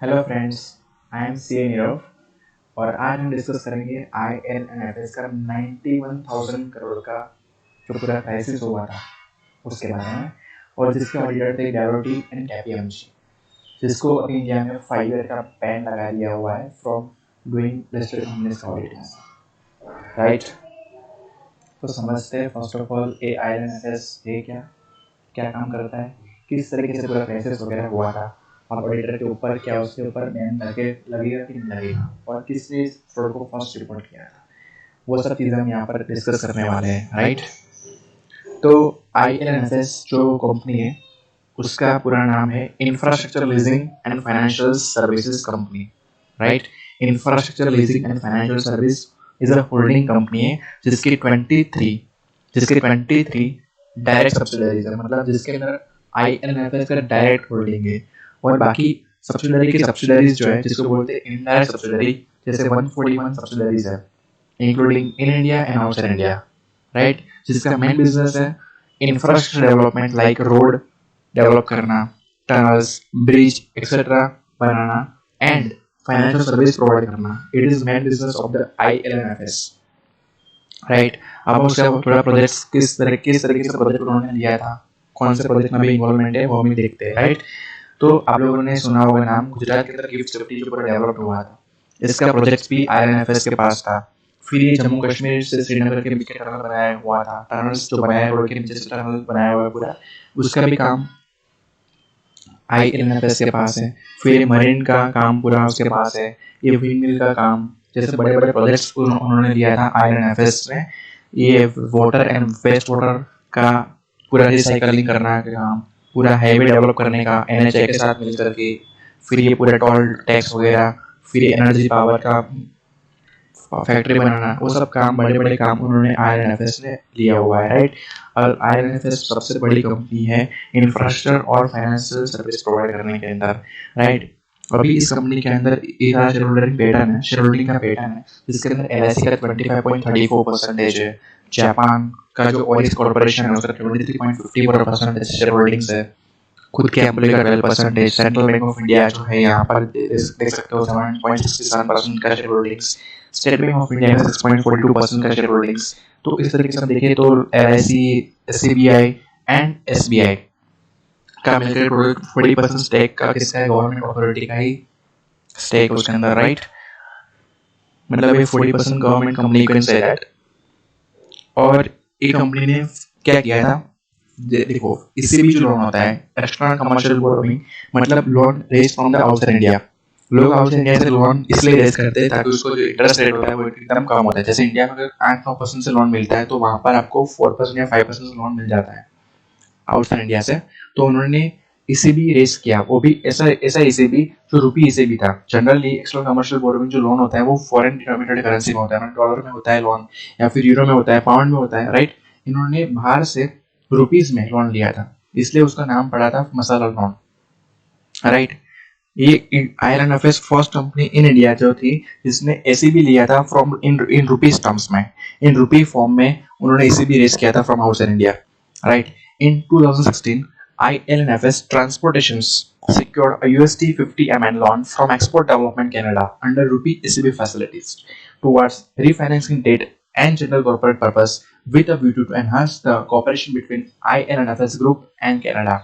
Hello friends, I am C Nirav और आज हम डिस्कस करेंगे I L N F S का 91,000 करोड़ का जो पूरा क्राइसिस हुआ था उसके बारे में। और जिसके ऑडिटर थे डेलोटी एंड केपीएमजी, जिसको अभी इंडिया में 5 ईयर का बैन लगा दिया हुआ है फ्रॉम डूइंग लिस्टेड कंपनीज का ऑडिटिंग। राइट, तो समझते हैं first of all a I L N F S है क्या, क्या काम करता है, किस तरीके से पूरा क्राइसिस वगैरह हुआ था, और ऑडिटर के ऊपर क्या उसके ऊपर बैन लगेगा कि नहीं लगेगा, और किसने इस फ्रॉड को फर्स्ट रिपोर्ट किया था। वो सब चीज़ें हम यहाँ पर डिस्कस करने वाले हैं। राइट, तो I L N F S जो कंपनी है उसका पूरा नाम है infrastructure leasing and financial services company. Right, infrastructure leasing and financial service is a holding company है जिसके 23 डायरेक्ट सब्सिडरीज है, मतलब जिसके अंदर I L N F S का डायरेक्ट होल्डिंग है। और बाकी सब्सिडरी की सब्सिडरीज जो है जिसको बोलते हैं इनडायरेक्ट सब्सिडरी, जैसे 141 सब्सिडरीज है including in India and outside India. Right, जिसका मेन बिजनेस है infrastructure development like road develop करना, टनल्स, ब्रिज एक्सेट्रा बनाना एंड फाइनेंशियल सर्विस प्रोवाइड करना। It is main business of the I L N F S. Right, अब उसका थोड़ा project किस तरीके से प्रोजेक्ट उन्होंने लिया था, कौन से प्रोजेक्ट में भी इन्वॉल्वमेंट है वो हम देखते हैं। राइट, तो आप लोगों ने सुना होगा नाम गुजरात के अंदर गिफ्ट सिटी जो पूरा डेवलप हुआ था, इसका प्रोजेक्ट भी I L N F S के पास था। फिर ये जम्मू कश्मीर से श्रीनगर के बीच टनल बनाया हुआ था, टनल्स जो बनाया रोड के नीचे से टनल बनाया हुआ है पूरा, उसका भी काम I L N F S के पास है। फिर मरीन का काम पूरा उसके पास है। ये विंड मिल का काम, जैसे बड़े बड़े प्रोजेक्ट्स उन्होंने लिया था I L N F S में। ये वाटर एंड वेस्ट वाटर का पूरा रिसाइकलिंग करना का काम, पूरा हाईवे डेवलप करने का एनएचए के साथ मिलकर के, फिर ये पूरा टोल टैक्स वगैरह, फिर एनर्जी पावर का फैक्ट्री बनाना, वो सब काम बड़े बड़े काम उन्होंने I L N F S ने लिया हुआ है। राइट, और I L N F S सबसे बड़ी कंपनी है इंफ्रास्ट्रक्चर और फाइनेंशियल सर्विस प्रोवाइड करने के अंदर। राइट, अभी इस कंपनी के अंदर शेयर होल्डिंग पैटर्न है, शेयर होल्डिंग का पैटर्न है, जिसके अंदर एलआईसी का 25.34% है, जापान का जो ओरिस कॉर्पोरेशन है उसका 23.54% शेयर होल्डिंग्स है, खुद के एम्प्लॉय का 12%, सेंट्रल बैंक ऑफ इंडिया जो है यहाँ पर देख सकते हो 7.67% का share holdings, state bank of India का 6.42% का शेयर होल्डिंग्स। तो इस तरीके से हम देखें तो L I C, S B I and S B I का मिलकर 40% स्टेक का किसका है, गवर्नमेंट अथॉरिटी का ही स्टेक उसके अंदर। राइट, मतलब ये 40% government company can say that. और ये कंपनी ने क्या किया था, देखो इससे भी जो लोन होता है एक्सटर्नल कमर्शियल बोरोइंग, मतलब loan raise from the outside India. लोग आउटसाइड इंडिया से लोन इसलिए रेज करते हैं ताकि उसको जो इंटरेस्ट रेट होता है वो एकदम कम होता है। जैसे इंडिया में अगर 8-9% से लोन मिलता है तो वहां पर आपको 4% या 5% से लोन मिल जाता है आउटसाइड इंडिया से। तो उन्होंने इसे भी रेस किया, वो भी ऐसा ऐसा इसे भी जो रुपी इसे भी था। जनरली एक्सटर्नल कमर्शियल बोरोइंग जो लोन होता है वो फॉरेन डिनोमिनेटेड करेंसी में होता है, डॉलर में होता है लोन, या फिर यूरो में होता है, पाउंड में होता है। राइट, इन्होंने बाहर से रुपीज में लोन लिया था, इसलिए उसका नाम पड़ा था मसाला लोन। राइट, ये iron affairs first company in India जो थी जिसने ऐसी भी लिया था फ्रॉम इन रुपीज टर्म्स में, इन रुपी फॉर्म में उन्होंने इसे भी रेस किया था from outside India. Right, in 2016 ILNFS Transportations secured a USD 50 million loan from Export Development Canada under rupee ECB facilities towards refinancing debt and general corporate purpose, with a view to enhance the cooperation between ILNFS Group and Canada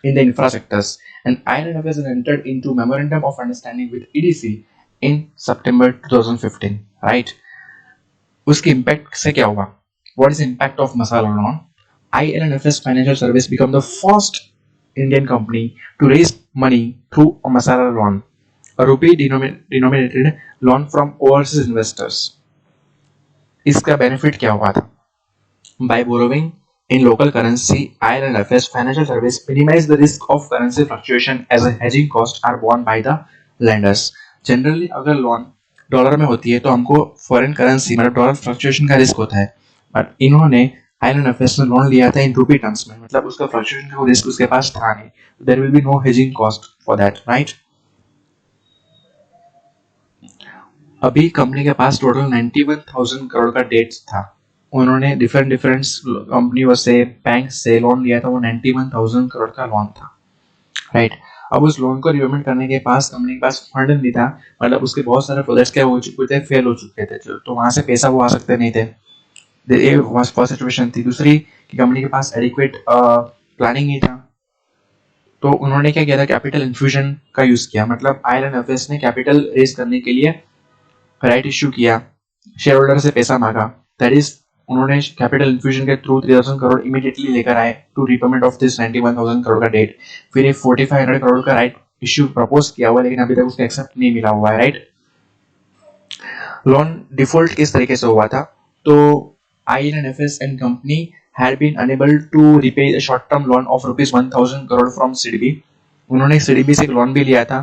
in the infrastructures. And ILNFS entered into memorandum of understanding with EDC in September 2015. Right? उसके impact से क्या हुआ? What is the impact of Masala loan? ILNFS Financial Service became the first Indian company to raise money through a Masala loan, a rupee denominated loan from overseas investors. इसका benefit क्या हुआ था? By borrowing in local currency, ILNFS Financial Service minimize the risk of currency fluctuation as a hedging cost are borne by the lenders. Generally अगर loan dollar में होती है तो हमको फॉरेन करेंसी मतलब डॉलर फ्लक्चुएशन का रिस्क होता है, बट इन्होंने ILNFS में लोन लिया था इन रूपी टर्म्स में, मतलब उसका फ्लक्चुएशन का रिस्क उसके पास था नहीं, there will be no hedging cost for that. Right, अभी कंपनी के पास टोटल 91,000 करोड़ का डेट था। उन्होंने डिफरेंट डिफरेंट कंपनियों से बैंक से लोन लिया था, वो 91,000 करोड़ का लोन था। राइट, अब उस लोन को रिपेमेंट करने के पास कंपनी के पास फंड नहीं था, मतलब उसके बहुत सारे प्रोजेक्ट्स क्या हो चुके थे, फेल हो चुके थे, तो वहां से पैसा वो आ सकते नहीं थे। ये फर्स्ट सिचुएशन थी। दूसरी कि कंपनी के पास एडिक्वेट प्लानिंग नहीं था, तो उन्होंने क्या किया था, कैपिटल इन्फ्यूजन का यूज किया। मतलब IL&FS ने कैपिटल रेज करने के लिए राइट इश्यू किया, शेयर होल्डर से पैसा मांगा, दैट इज उन्होंने कैपिटल इन्फ्यूजन के थ्रू 3000 करोड़ इमीडिएटली लेकर आए to repayment of this 91,000 crore का डेट। फिर एक 4500 करोड़ का राइट इश्यू प्रपोज किया हुआ, लेकिन अभी तक उसका एक्सेप्ट नहीं मिला हुआ है, राइट। लोन डिफॉल्ट किस तरीके से हुआ था, तो IL&FS and company had been unable to repay the short term loan of rupees 1000 crore from CDB। उन्होंने CDB से एक लोन भी लिया था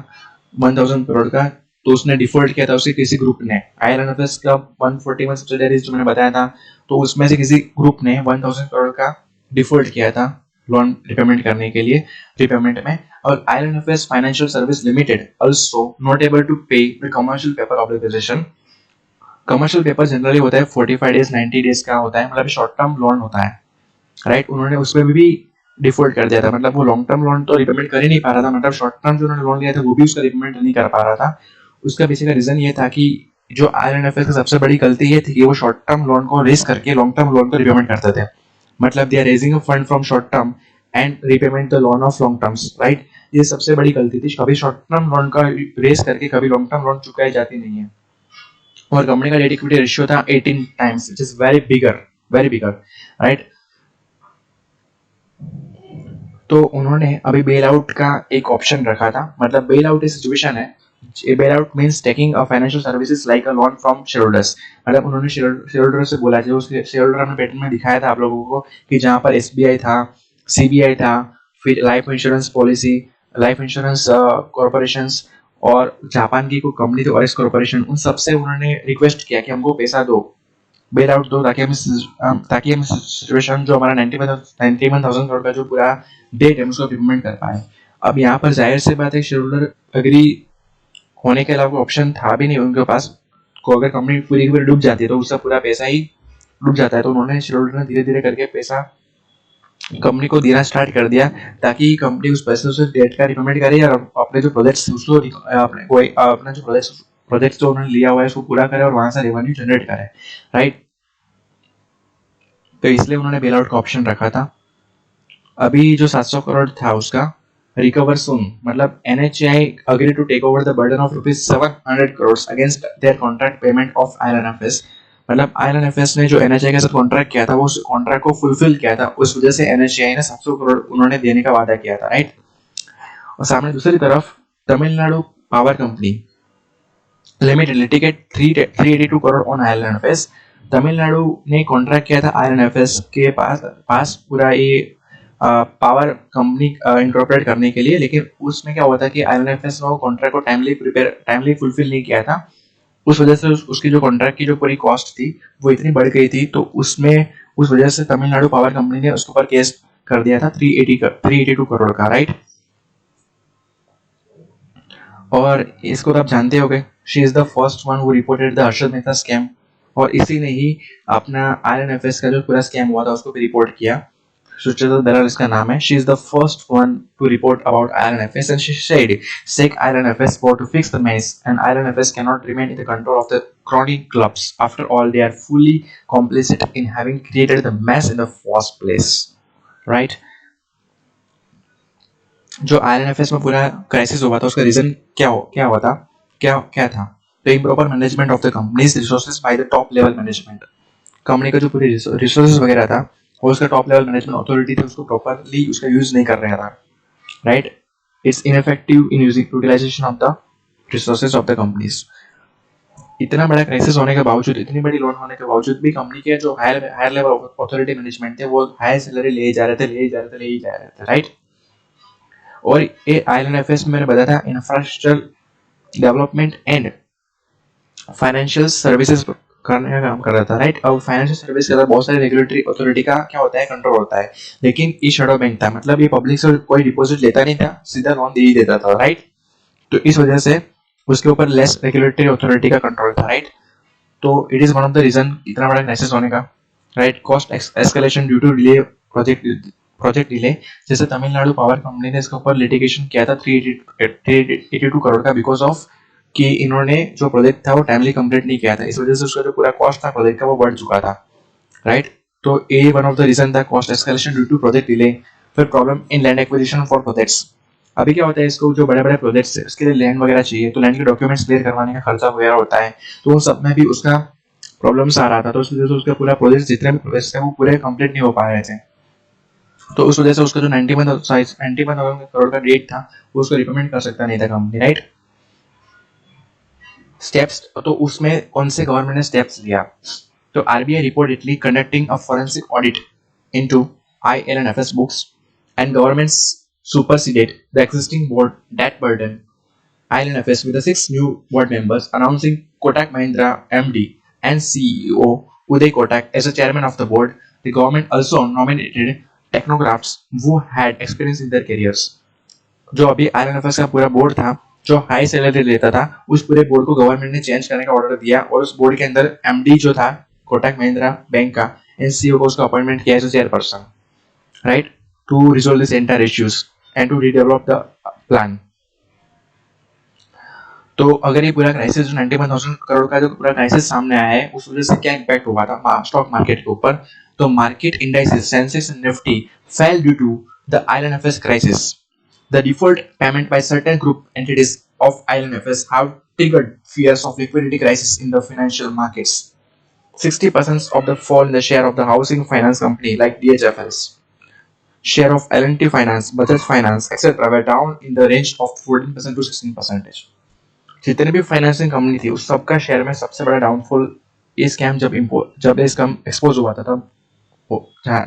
1000 करोड़ का, तो उसने डिफॉल्ट किया था उसके किसी ग्रुप ने। IL&FS का 141 सब्सिडरीज जो मैंने बताया था, तो उसमें से किसी ग्रुप ने 1000 करोड़ का डिफॉल्ट किया था लोन रिपेमेंट करने के लिए रिपेमेंट में। और IL&FS financial service limited also not able to pay the commercial paper obligation। Commercial paper generally होता है 45 डेज 90 डेज का होता है, मतलब शॉर्ट टर्म लोन होता है, राइट। उन्होंने उसमें भी डिफॉल्ट कर दिया था, मतलब वो लॉन्ग टर्म लोन तो रिपेमेंट कर ही नहीं पा रहा था, मतलब शॉर्ट टर्म जो उन्होंने लोन लिया था वो भी उसका रिपेमेंट नहीं कर पा रहा था। उसका पीछे का रीजन ये था कि जो IL&FS की सबसे बड़ी गलती ये थी कि वो शॉर्ट टर्म लोन को रेज करके लॉन्ग टर्म लोन को रिपेमेंट करते थे। मतलब they are raising a fund from short term and repayment the loan of long terms, right. ये सबसे बड़ी गलती थी, कभी शॉर्ट टर्म लोन का रेज करके कभी लॉन्ग टर्म लोन चुकाई जाती नहीं है। और कंपनी का डेट इक्विटी रेशियो था 18 times, which is very bigger, right. तो उन्होंने अभी बेल आउट का एक ऑप्शन रखा था। मतलब बेल आउट एक सिचुएशन है, bail out means taking a financial services like a loan from share holders. मतलब उन्होंने शेयर होल्डर से बोला, जो शेयर होल्डर ने पैटर्न में दिखाया था आप लोगों को कि जहां पर SBI था, CBI था, फिर life insurance policy, life insurance corporations, और जापान की कोई कंपनी थी ORIX कॉर्पोरेशन, उन सबसे उन्होंने रिक्वेस्ट किया कि हमको पैसा दो, बेल आउट दो, ताकि हम सिचुएशन जो हमारा 91,000 करोड़ का जो पूरा डेट है उसको पेमेंट कर पाए। अब यहाँ पर जाहिर सी बात है शेयर होल्डर अग्री होने के अलावा ऑप्शन था भी नहीं उनके पास। को अगर कंपनी पूरी की पूरी डूब जाती है तो उसका पूरा पैसा ही डूब जाता है। तो उन्होंने शेयर होल्डर ने धीरे धीरे करके पैसा कंपनी को देना स्टार्ट कर दिया, ताकि कंपनी उस पैसे से डेट का रिपेमेंट करे और अपने जो प्रोजेक्ट्स उसको अपना जो प्रोजेक्ट जो उन्होंने लिया हुआ है उसको पूरा करे और वहां से रेवेन्यू जनरेट करे, राइट। तो इसलिए उन्होंने बेल आउट का ऑप्शन रखा था। अभी जो 700 करोड़ था उसका रिकवर सून, मतलब NHAI agree to take over the burden of rupees 700 crore against their contract payment of IL&FS। मतलब IL&FS ने जो NHAI के साथ कॉन्ट्रैक्ट किया था वो उस कॉन्ट्रैक्ट को फुलफिल किया था, उस वजह से NHAI ने 700 करोड़ उन्होंने देने का वादा किया था, राइट। और सामने दूसरी तरफ Tamil Nadu power company limited litigate 382 crore on IL&FS। Tamil Nadu ने कॉन्ट्रैक्ट किया था IL&FS के पास पूरा ये पावर कंपनी इंकॉर्पोरेट करने के लिए, लेकिन उसमें क्या हुआ था कि IL&FS ने कॉन्ट्रैक्ट को टाइमली फुलफिल नहीं किया था। उस वजह से उसकी जो कॉन्ट्रैक्ट की जो पूरी कॉस्ट थी वो इतनी बढ़ गई थी, तो उस वजह से तमिलनाडु पावर कंपनी ने उसके ऊपर केस कर दिया था 382 करोड़ का, राइट। और इसको तो आप जानते होंगे, she is the first one who reported the Harshad Mehta scam, और इसी ने ही अपना IL&FS का जो पूरा स्कैम हुआ था उसको भी रिपोर्ट किया। सुचेता दलाल इसका नाम है। She is the first one two report about IL&FS and she said seek IL&FS for to fix the mess and IL&FS cannot remain in the control of the crony clubs. After all, they are fully complicit in having created the mess in the first place, right? जो IL&FS में पूरा crisis हुआ था उसका reason क्या हुआ था, क्या था, तो improper management of the companies resources by the top level management. Company का जो पूरे रिसोर्सेज वगैरह था और उसका टॉप लेवल मैनेजमेंट अथॉरिटी थी उसको प्रॉपरली उसका यूज नहीं कर रहा था, right. It's ineffective in utilization of the resources of the companies. इतना बड़ा क्राइसिस होने के बावजूद, इतनी बड़ी लोन होने के बावजूद भी कंपनी के जो हायर लेवल अथॉरिटी मैनेजमेंट थे वो हायर सैलरी ले जा रहे थे, राइट। और ये IL&FS में मैंने बताया था infrastructure development and financial services करने का काम कर रहा था, राइट। अब फाइनेंशियल सर्विस के अंदर बहुत सारे रेगुलेटरी अथॉरिटी का क्या होता है, कंट्रोल होता है, लेकिन ये शैडो बैंक था, मतलब ये पब्लिक से कोई डिपॉजिट लेता नहीं था, सीधा लोन दे ही देता था, राइट। तो इस वजह से उसके ऊपर लेस रेगुलेटरी अथॉरिटी का कंट्रोल था, राइट। तो it is one of the reason इतना बड़ा क्राइसिस होने का, right. Cost escalation due to delay project delay, जैसे तमिलनाडु पावर कंपनी ने इसके ऊपर लिटिगेशन किया था 382 करोड़ का, बिकॉज ऑफ कि इन्होंने जो प्रोजेक्ट था वो टाइमली कंप्लीट नहीं किया था, इस वजह से उसका जो पूरा कॉस्ट था प्रोजेक्ट का वो बढ़ चुका था, राइट। तो a one of the reason था cost escalation due to project delay. फिर problem in land acquisition for projects. अभी क्या होता है, इसको जो बड़े बड़े प्रोजेक्ट्स है उसके लिए लैंड वगैरह चाहिए, तो लैंड के डॉक्यूमेंट्स क्लियर करवाने का खर्चा वगैरह होता है, तो उन सब में भी उसका प्रॉब्लम्स आ रहा था, तो उस वजह से उसका पूरा प्रोजेक्ट जितने भी प्रोजेक्ट्स थे वो पूरे कंप्लीट नहीं हो पा रहे थे। तो उस वजह से उसका जो 91 करोड़ का डेट था वो उसको रिपेमेंट कर सकता नहीं था कंपनी, राइट। स्टेप्स, तो उसमें कौन से गवर्नमेंट ने स्टेप्स लिया, तो RBI reportedly conducting a forensic audit into IL&FS books, and governments superseded the existing board that burden IL&FS with the 6 new board members, announcing Kotak Mahindra MD and CEO Uday Kotak as a chairman of the board. The government also nominated technocrats who had experience in their careers. जो अभी IL&FS का पूरा board था जो high salary लेता था, उस पूरे बोर्ड को गवर्नमेंट ने चेंज करने का ऑर्डर दिया, और उस बोर्ड के अंदर एमडी जो था कोटक महिंद्रा बैंक का, एनसीओ को उसका अपॉइंटमेंट किया as a chairperson, right, to resolve this entire issues and to redevelop the plan. तो अगर ये पूरा क्राइसिस जो 91,000 करोड़ का जो पूरा क्राइसिस सामने आया है उस वजह से क्या इम्पैक्ट हुआ था स्टॉक मार्केट के ऊपर, तो market indices Sensex and Nifty fail due to the IL&FS crisis. The default payment by certain group entities of IL&FS have triggered fears of liquidity crisis in the financial markets. 60% of the fall in the share of the housing finance company like DHFL's share of L&T Finance, Bajaj Finance, etc. were down in the range of 14% to 16%. जितने भी financing company थी उस सबका share में सबसे बड़ा downfall ये scam जब ये स्कैम एक्सपोज हुआ था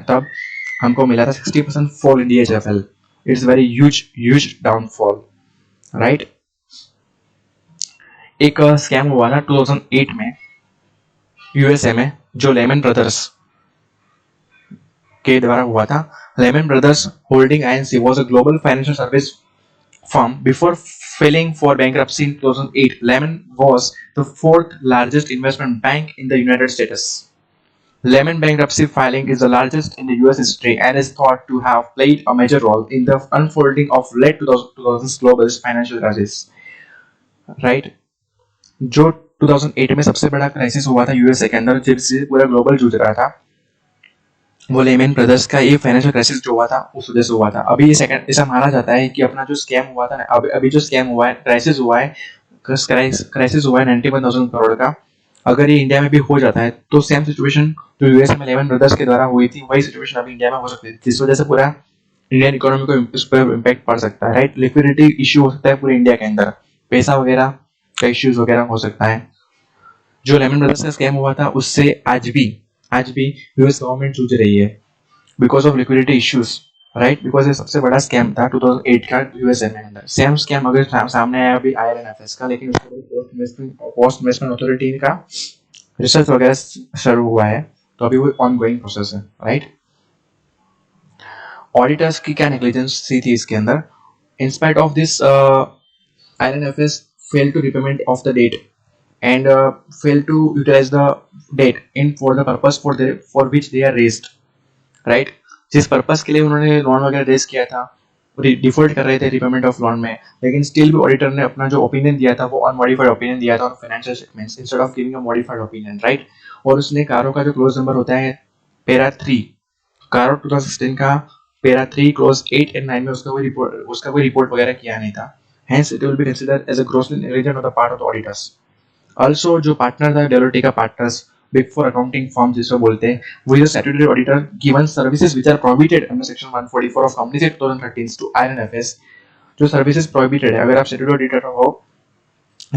तब हमको मिला था 60% fall in DHFL. It's very huge downfall, right. एक स्कैम हुआ था 2008 में यूएसए में जो लेमन ब्रदर्स के द्वारा हुआ था. Lehman Brothers holding INC was a global financial service firm before filing for bankruptcy in 2008. Lehman was the fourth largest investment bank in the United States. Lehman bankruptcy filing is the largest in the US history and is thought to have played a major role in the unfolding of late 2000s global financial crisis. Right? जो 2008 में सबसे बड़ा crisis हुआ था USA के अंदर जिससे पूरा ग्लोबल जूझ रहा था, वो लेमन ब्रदर्स का ये फाइनेंशियल क्राइसिस जो हुआ था उस वजह से हुआ था. अभी ये सेकंड ऐसा माना जाता है कि अपना जो स्कैम हुआ था ना, अभी जो स्कैम हुआ है, क्राइसिस हुआ है 91,000 करोड़ का, अगर ये इंडिया में भी हो जाता है तो सेम सिचुएशन जो यूएस में लेमन ब्रदर्स के द्वारा हुई थी वही सिचुएशन अभी इंडिया में हो सकती है, जिस वजह से पूरा इंडियन इकोनॉमी को इस पर इम्पैक्ट पड़ सकता है, राइट. लिक्विडिटी इश्यू हो सकता है पूरे इंडिया के अंदर, पैसा वगैरह का इश्यूज वगैरह हो सकता है. जो लेमन ब्रदर्स का स्कैम हुआ था उससे आज भी यूएस गवर्नमेंट जूझ रही है because of liquidity issues, right. Because ये सबसे बड़ा स्कैम था 2008 का यूएसए में अंदर. सेम स्कैम अगर सामने आया अभी IL&FS का, लेकिन उसके पोस्ट इन्वेस्टमेंट अथॉरिटी का रिसर्च वगैरह शुरू हुआ है, तो अभी वो ऑनगोइंग प्रोसेस है, राइट. ऑडिटर्स की क्या नेग्लिजेंस थी इसके अंदर. In spite of this IL&FS fail to repayment of the debt and fail to utilize the debt in for the purpose for which they are raised, right. जिस purpose के लिए उन्होंने loan वगैरह रेज किया था डिफॉल्ट कर रहे थे रिपेमेंट ऑफ लोन में, लेकिन स्टिल भी ऑडिटर ने अपना जो ओपिनियन दिया था वो अनमॉडिफाइड ओपिनियन दिया था on financial statements instead of giving a modified opinion, right. और उसने कारो का जो क्लोज नंबर होता है पैरा 3, कारो 2016 का पैरा 3 क्लोज 8 and 9 में उसका कोई रिपोर्ट वगैरह किया नहीं था. Hence it will be considered as a grossly negligent on the part of the auditors. Also जो पार्टनर था डेलोटी का partners big four accounting firm जिसको बोलते हैं, वो is statutory auditor given services which are prohibited under section 144 of companies act 2013 to IL&FS. जो services prohibited है अगर आप स्टैट्यूटरी ऑडिटर हो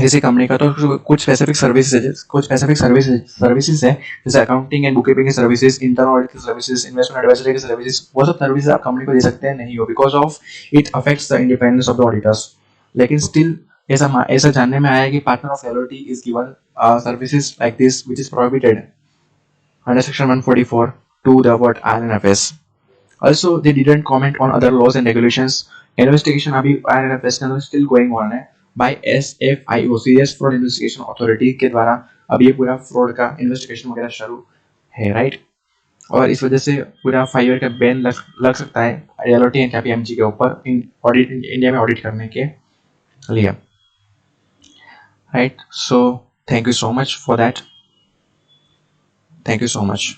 किसी कंपनी का, तो कुछ स्पेसिफिक सर्विसेज है जैसे अकाउंटिंग एंड बुक कीपिंग की सर्विसेज, इंटरनल ऑडिट की सर्विसेज, इन्वेस्टमेंट एडवाइजरी की सर्विसेज, वो सब सर्विसेज आप कंपनी को दे सकते हैं नहीं हो because of it affects the independence of the auditors. लेकिन स्टिल ऐसा जानने में आया कि partner of Deloitte is given services like this which is prohibited under section 144 to the word IL&FS. Also they didn't comment on other laws and regulations. Investigation अभी IL&FS के अंदर still going on है by SFIO Serious Fraud Investigation Authority के द्वारा अभी ये पूरा fraud का इन्वेस्टिगेशन वगैरह शुरू है, राइट. और इस वजह से पूरा 5 ईयर का बैन लग सकता है रियलिटी एंड KPMG के ऊपर इन ऑडिट इंडिया में ऑडिट करने के लिए, right. So thank you so much for that, thank you so much.